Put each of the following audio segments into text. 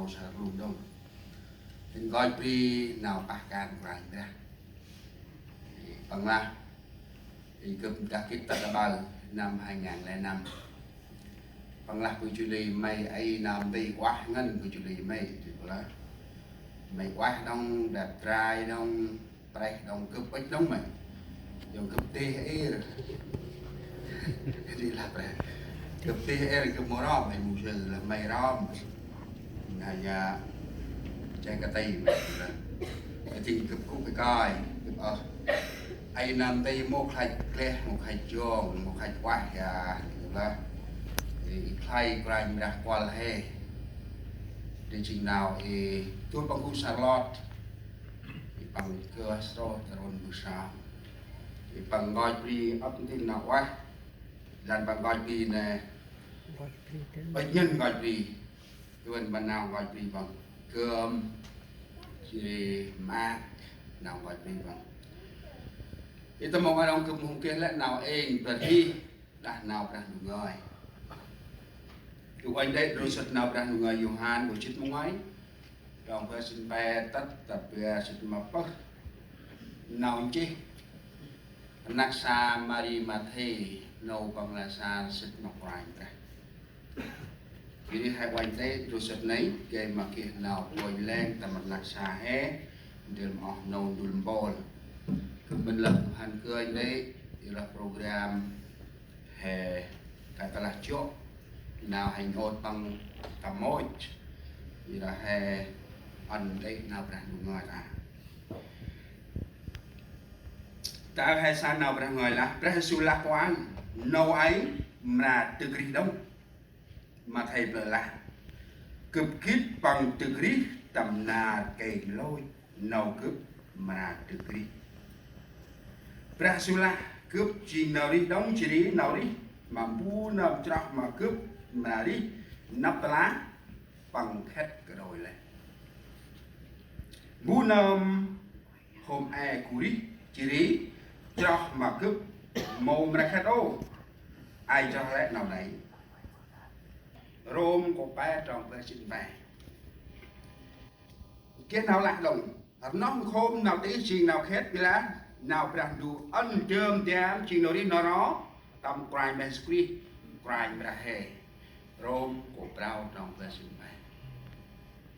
nô sa rùm đông tình gọi pri nào bạc can vài ra bằng la thì cụm các cái tất cả năm 2005 bằng la của chủ lý mày ai làm đi quá ngân của chủ lý mày thì là mày quá đông đẹp trai đông tay đông cướp bách đông mày dùng cướp tê ấy đi làm này cướp tê ấy cướp mỏ rom mày mù sừ là mày rom ngày chạy cái tay mày là chỉ cướp cũng phải coi cướp ai làm đi một hai chuông một hai quá ya là khai crime ra qua he đi trình nào thì tôi bằng cú Charlotte bằng cơ số rồi buổi sáng bằng gọi đi ấp tin nào quá dàn bằng gọi đi này bệnh nhân gọi đi tuần ban nào gọi đi bằng cơm thì ma nào gọi đi bằng thì tôi mong anh ông cũng không kia lại nào ên và đi đã nào ra được rồi tụi anh đây rồi sật nào ra được người Johan của chít mong ấy trong thời sinh bé tất tập về sự mà bất nào chứ nắc sa Mari Mathe nâu bằng là sa sự ngọc rành ra vì hai quanh đây rồi sật nấy cái mà kia nào quay lên tầm mặt nắc sa hé điểm họ nâu đùm bol mình lập hành cơ anh đấy là program hè cái là chỗ nào hành hồn bằng cả môi thì là hè ăn đấy nào ra người là ta hay sao nào ra người là Presula quán nâu ấy mà từ kỹ đông mà thầy vừa là cực kít bằng từ kỹ tầm nà kề lôi nâu cướp mà từ kỹ Presula cướp chỉ nào đi đóng chỉ đi nào đi mà bu nằm trong mà cướp mà đi nắp lá bằng khét cái đồi này bu nằm hôm ai cúi chỉ đi cho mà cướp mồm ra khét ô ai cho lẽ nào đấy rôm của ba trong về trình bày cái nào lạc đồng nó hôm nào tí gì nào khét vì lá nào rằng đủ ân chơm chém chỉ nói đi nó tầm crime and screen crime ra hè rôm của bao trong về trình bày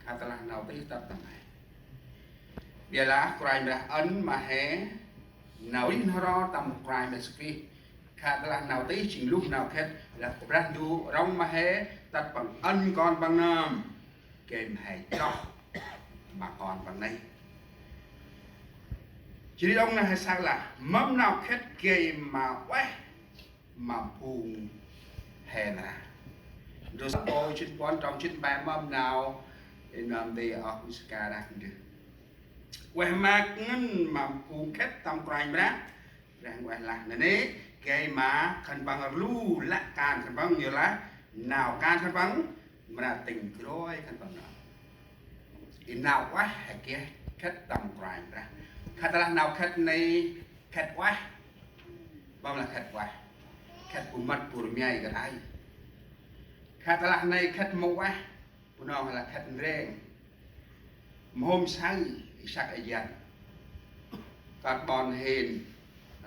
khá là nào tí tập tầm này bây là crime ra ân mà hè nào đi nó tầm crime and screen khá là nào tí chỉ lúc nào khét là rằng đủ rong mà hè tập bằng ân còn bằng nam kèm hay cho mà còn bằng này chỉ đi ông này hay sao là mâm nào khét kề mà quay mà phùng hè là rồi sắp ôi trên quan trọng trên ba mâm nào để làm đi ở Oscar ra được quay mà ngân mà phùng khét tầm quanh đó rằng quay là này kề mà khẩn bằng lưu lạc can khẩn bằng nhiều lá nào can khẩn bằng mà là tình rồi khẩn bằng nào thì nào quá hay kia khét tầm quanh ra khát là nào khát này khát quá bao là khát quá khát của mặt của nhai cái ai khát là này khát mông quá của nó là khát rèn hôm sáng sắc ai dặn carbon hên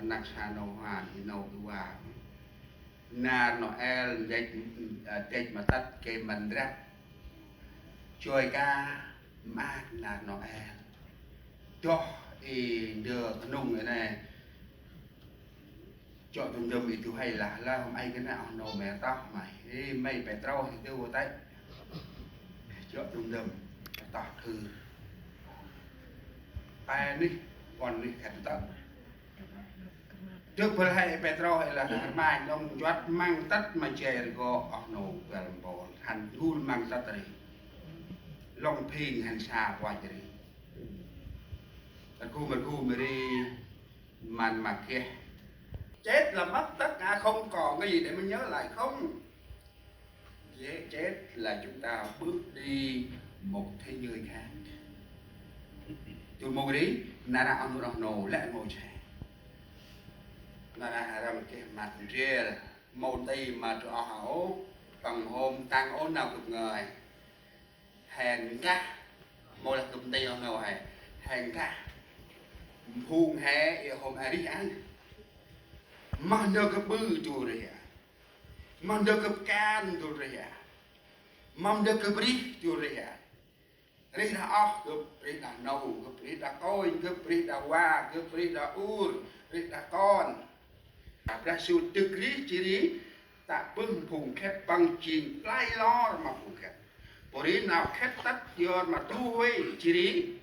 nạc sa nâu hoa thì nâu cái hoa na nó el dệt mà tắt cái mình ra chơi ca ma na nó el cho thì đưa nung cái này chọn tùm đùm thì chú hay là hôm ai cái nào nó mẹ tóc mày đi mày phải trâu thì kêu tay chọn tùm đùm tỏ thư ai đi còn đi khẩn tận trước vừa hay Petro hay là mai ông choát mang tất mà chè go ở nổ gần bộ hành gun mang tất rồi long phin hành xa qua chơi mà khu mà đi màn mặt kia chết là mất tất cả không còn cái gì để mình nhớ lại không chết là chúng ta bước đi một thế giới khác chúng mô đi là đã ăn được nổ lại mô trẻ là ra một cái mặt ria mô tì mà cho hảo bằng hôm tăng ôn nào cực người hèn cá mỗi là cụm tay ông nào hèn cá phùng hè hôm ai đi ăn mà được cái bự tu rồi mà được cái can tu rồi mà được cái b리 tu rồi b리 đã óc cái b리 đã nâu cái b리 đã coi cái b리 đã hoa cái b리 đã ur b리 đã con ra sự tự lý chỉ lý ta bưng phùng khép bằng chìm lai lo mà phùng khép b리 nào khép tắt giờ mà tu huê chỉ lý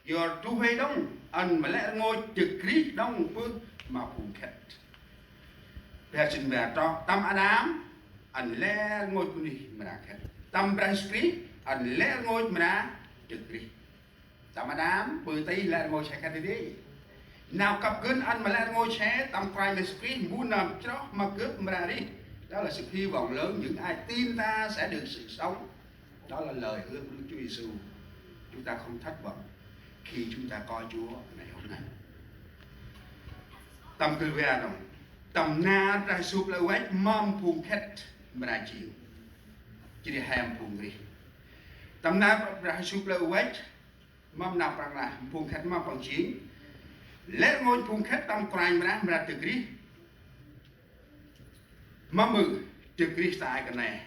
giờ tu huê đông anh mà lẽ ngôi tự lý đông bưng mà phùng khép về trình về cho tâm Adam anh lẽ ngôi tu đi mà đã khép tâm Braspi anh lẽ ngôi mà đã tự lý tâm Adam bơi tay lẽ ngôi sẽ cái gì nào cặp cơn anh mà lẽ ngôi sẽ tâm quay mà Braspi muốn nằm cho mà cướp mà đi đó là sự hy vọng lớn những ai tin ta sẽ được sự sống đó là lời hứa của Đức Chúa Giêsu chúng ta không thất vọng khi chúng ta coi Chúa ngày hôm nay tâm cứ về đâu tâm na ra sụp lại quét mom phùng khét mà đã chịu chỉ để ham phùng đi tâm na ra sụp lại quét mom nào bằng là phùng khét mom bằng chiến lẽ ngôi phùng khét tâm quanh mà đã tự đi mong mừng trực đi tại cái này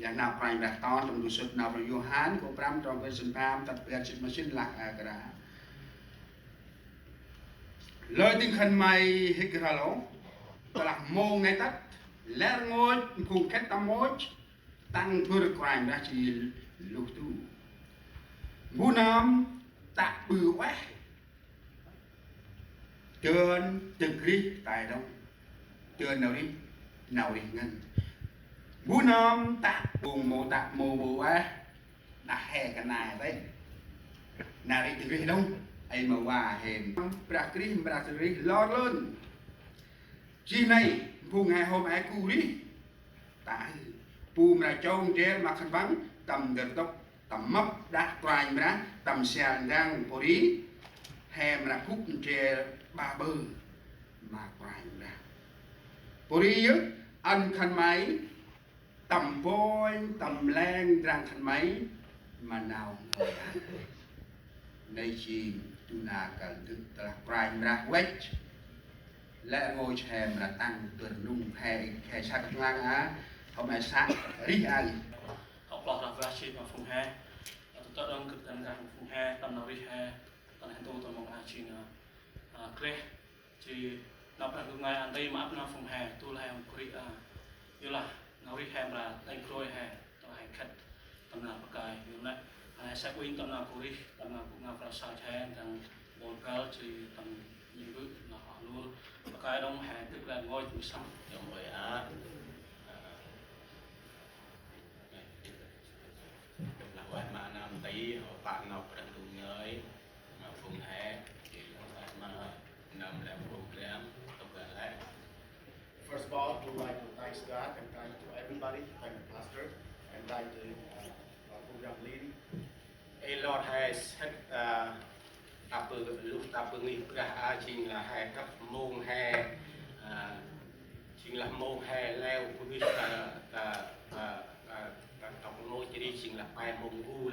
อย่างnào phải đặt to trong đồ sụt nào vào Johan của Pram trong cái sân Pram tập biệt sự mà xin lạc cái đó lời tiếng khẩn mày hết cái lỗ là mô ngay tắt lẽ ngôi cùng kết tâm mối tăng vừa được quanh ra chỉ lục tu bu nam tạ bự quá trơn trực đi tại đâu trơn nào đi ngân bố nôm tạ buồn mồ tạ mồ bùa đã hè cái này đấy nào đi từ đông ai mà hòa hèm prakri lo luôn chi này phù ngày hôm ai cu đi tại phù mà trông trẻ mà khăn vắng tầm gần tóc tầm mấp đã toàn mà tầm xe đang phổ đi hèm là khúc trẻ ba bơ mà toàn ra phổ đi ăn khăn máy tầm vôi tầm len răng thành mấy mà nào đây chỉ tu na cần thức là prime ra quét lẽ ngôi chèm là tăng tuần nung khe sắc ngang á hôm nay sáng đi ăn học lọt là ra chỉ mà phùng hè tôi đang cực đang ra phùng hè tầm nào đi hè tầm hẹn tôi tầm một ngày chỉ là kle chỉ nạp là ngày ăn tây mà áp nó phùng hè tôi là em kuri như là nó đi hem là đánh khôi hè tao hành khách tầm nào bậc cài như này sẽ win tầm nào cũng đi tầm nào cũng ngọc là sao hè thằng bốn cao chỉ tầm những bước là họ luôn bậc cài đông hè tức là ngôi chủ xong giống vậy á là vậy mà năm tí họ bạn ngọc đang cùng nhới mà phùng hè mà nằm làm program tập lại. First of all, I would like to thank God and thank to everybody, thank the pastor, and thank the program lady. A lot has had tập lúc tập nghỉ ra chính là hai cấp môn hè chính là môn hè leo của biết tập môn chỉ đi chính là bài môn u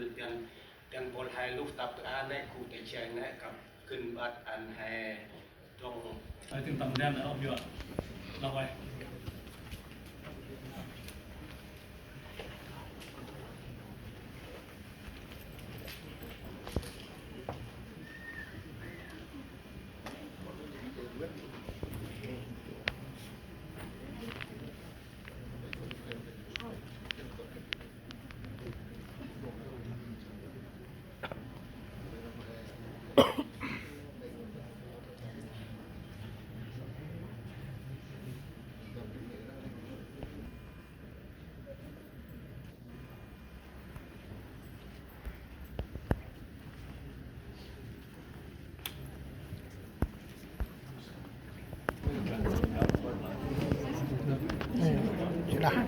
gần bốn hai lúc tập anh ấy cụ thể trên đấy gặp kinh bắt anh hè trong I think tầm đen là ông nhựa là vậy. Silakan.